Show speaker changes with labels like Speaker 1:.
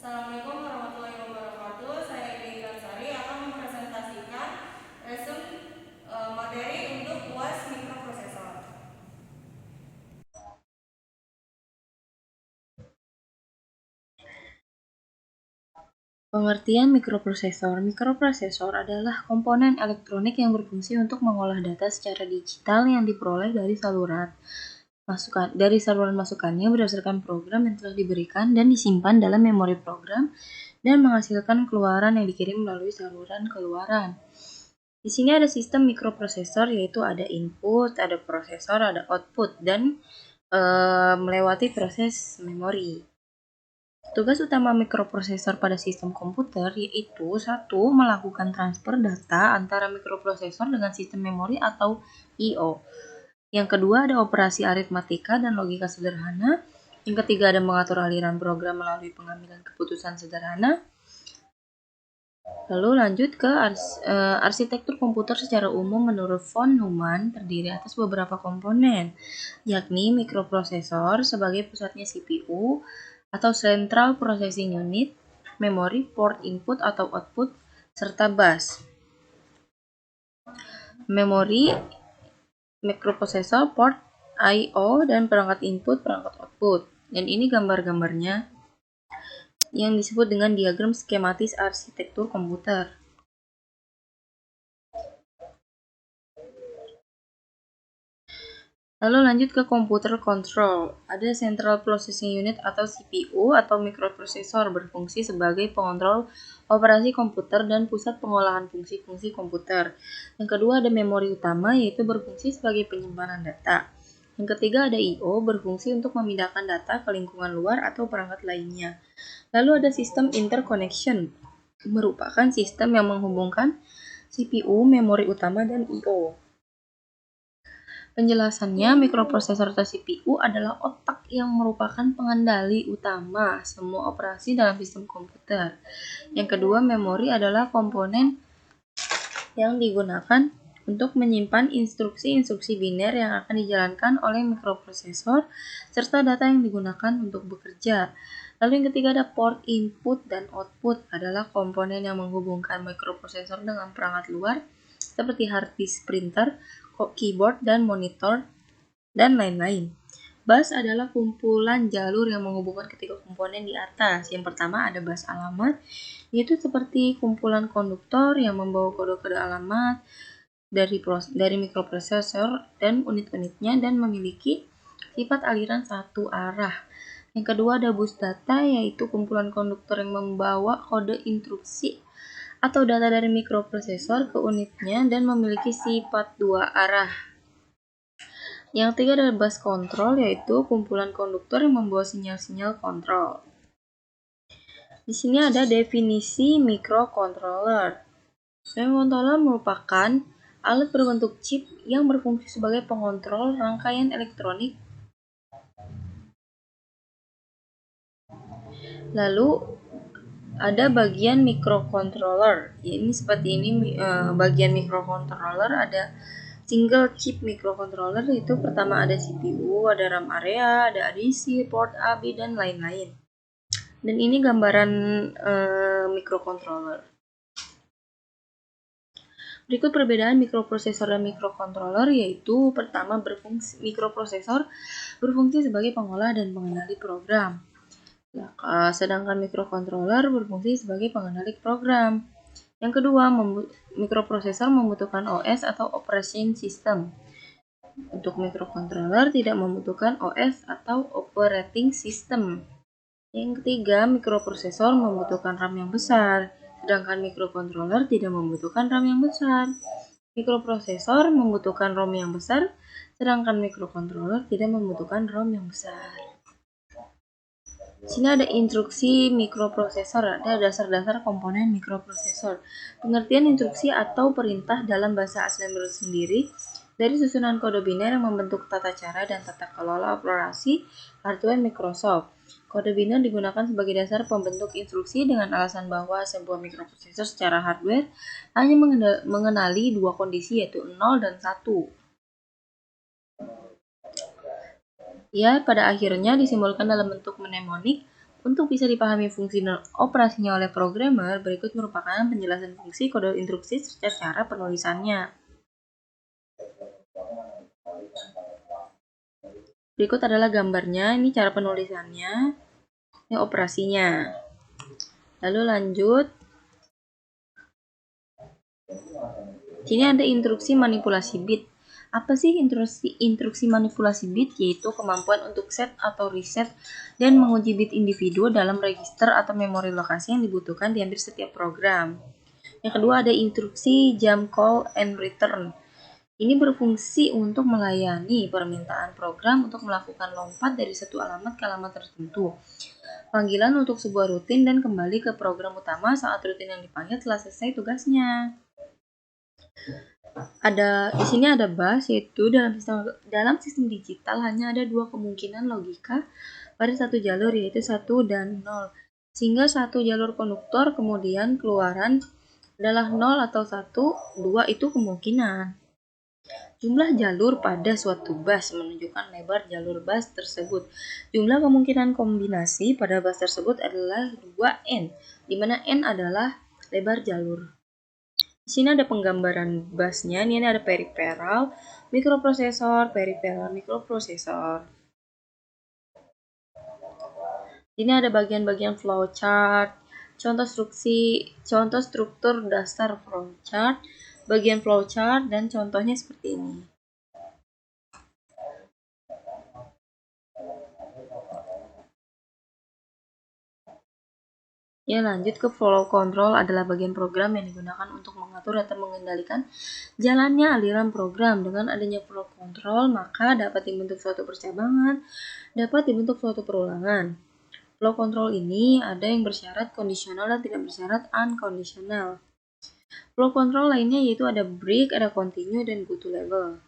Speaker 1: Assalamualaikum warahmatullahi wabarakatuh. Saya Edi Sari akan mempresentasikan resume materi untuk UAS mikroprosesor.
Speaker 2: Pengertian mikroprosesor. Mikroprosesor adalah komponen elektronik yang berfungsi untuk mengolah data secara digital yang diperoleh dari saluran masukannya berdasarkan program yang telah diberikan dan disimpan dalam memori program dan menghasilkan keluaran yang dikirim melalui saluran keluaran. Di sini ada sistem mikroprosesor, yaitu ada input, ada prosesor, ada output, dan melewati proses memori. Tugas utama mikroprosesor pada sistem komputer yaitu 1. Melakukan transfer data antara mikroprosesor dengan sistem memori atau I/O. Yang kedua ada operasi aritmatika dan logika sederhana. Yang ketiga ada mengatur aliran program melalui pengambilan keputusan sederhana. Lalu lanjut ke arsitektur komputer secara umum menurut von Neumann terdiri atas beberapa komponen, yakni mikroprosesor sebagai pusatnya CPU atau Central Processing Unit, memori, port input atau output, serta bus. Memori, mikroprosesor, port I/O, dan perangkat input, perangkat output. Dan ini gambar-gambarnya yang disebut dengan diagram skematis arsitektur komputer. Lalu lanjut ke computer control. Ada Central Processing Unit atau CPU atau mikroprosesor berfungsi sebagai pengontrol operasi komputer dan pusat pengolahan fungsi-fungsi komputer. Yang kedua ada memori utama yaitu berfungsi sebagai penyimpanan data. Yang ketiga ada I/O berfungsi untuk memindahkan data ke lingkungan luar atau perangkat lainnya. Lalu ada sistem interconnection, merupakan sistem yang menghubungkan CPU, memori utama, dan I/O. Penjelasannya, mikroprosesor atau CPU adalah otak yang merupakan pengendali utama semua operasi dalam sistem komputer. Yang kedua, memori adalah komponen yang digunakan untuk menyimpan instruksi-instruksi biner yang akan dijalankan oleh mikroprosesor serta data yang digunakan untuk bekerja. Lalu yang ketiga ada port input dan output adalah komponen yang menghubungkan mikroprosesor dengan perangkat luar seperti hard disk, printer, keyboard, dan monitor, dan lain-lain. Bus adalah kumpulan jalur yang menghubungkan ketiga komponen di atas. Yang pertama ada bus alamat, yaitu seperti kumpulan konduktor yang membawa kode-kode alamat dari mikroprosesor dan unit-unitnya dan memiliki sifat aliran satu arah. Yang kedua ada bus data, yaitu kumpulan konduktor yang membawa kode instruksi atau data dari mikroprosesor ke unitnya dan memiliki sifat dua arah. Yang ketiga adalah bus control, yaitu kumpulan konduktor yang membawa sinyal-sinyal kontrol. Di sini ada definisi microcontroller. Microcontroller merupakan alat berbentuk chip yang berfungsi sebagai pengontrol rangkaian elektronik. Lalu ada bagian microcontroller. Ini seperti ini bagian microcontroller ada single chip microcontroller, itu pertama ada CPU, ada RAM area, ada ADC, port AB, dan lain-lain. Dan ini gambaran microcontroller. Berikut perbedaan mikroprosesor dan microcontroller, yaitu pertama mikroprosesor berfungsi sebagai pengolah dan pengendali program. Sedangkan microcontroller berfungsi sebagai pengendali program. Yang kedua, mikroprosesor membutuhkan OS atau Operation System. Untuk mikrocontroller tidak membutuhkan OS atau Operating System. Yang ketiga, mikroprosesor membutuhkan RAM yang besar, sedangkan mikrocontroller tidak membutuhkan RAM yang besar. Mikroprosesor membutuhkan ROM yang besar, sedangkan mikrocontroller tidak membutuhkan ROM yang besar. Di sini ada instruksi mikroprosesor, ada dasar-dasar komponen mikroprosesor. Pengertian instruksi atau perintah dalam bahasa assembler sendiri dari susunan kode biner yang membentuk tata cara dan tata kelola operasi hardware Microsoft. Kode biner digunakan sebagai dasar pembentuk instruksi dengan alasan bahwa sebuah mikroprosesor secara hardware hanya mengenali dua kondisi, yaitu 0 dan 1. Ya, pada akhirnya disimbolkan dalam bentuk mnemonik Untuk bisa dipahami fungsi dan operasinya oleh programmer, berikut merupakan penjelasan fungsi kode instruksi serta cara penulisannya. Berikut adalah gambarnya, ini cara penulisannya, ini operasinya. Lalu lanjut. Sini ada instruksi manipulasi bit. Apa sih instruksi manipulasi bit? Yaitu kemampuan untuk set atau reset dan menguji bit individu dalam register atau memori lokasi yang dibutuhkan di hampir setiap program. Yang kedua ada instruksi jump call and return. Ini berfungsi untuk melayani permintaan program untuk melakukan lompat dari satu alamat ke alamat tertentu. Panggilan untuk sebuah rutin dan kembali ke program utama saat rutin yang dipanggil telah selesai tugasnya. Di sini ada bus, yaitu dalam sistem digital hanya ada dua kemungkinan logika pada satu jalur, yaitu 1 dan 0. Sehingga satu jalur konduktor kemudian keluaran adalah 0 atau 1, 2 itu kemungkinan. Jumlah jalur pada suatu bus menunjukkan lebar jalur bus tersebut. Jumlah kemungkinan kombinasi pada bus tersebut adalah 2n, di mana n adalah lebar jalur. Di sini ada penggambaran busnya. Ini ada peripheral, mikroprosesor, peripheral, mikroprosesor. Ini ada bagian-bagian flowchart, contoh struktur dasar flowchart, bagian flowchart, dan contohnya seperti ini. Ya, lanjut ke flow control adalah bagian program yang digunakan untuk mengatur atau mengendalikan jalannya aliran program. Dengan adanya flow control, maka dapat dibentuk suatu percabangan, dapat dibentuk suatu perulangan. Flow control ini ada yang bersyarat kondisional dan tidak bersyarat unconditional. Flow control lainnya yaitu ada break, ada continue, dan go to level.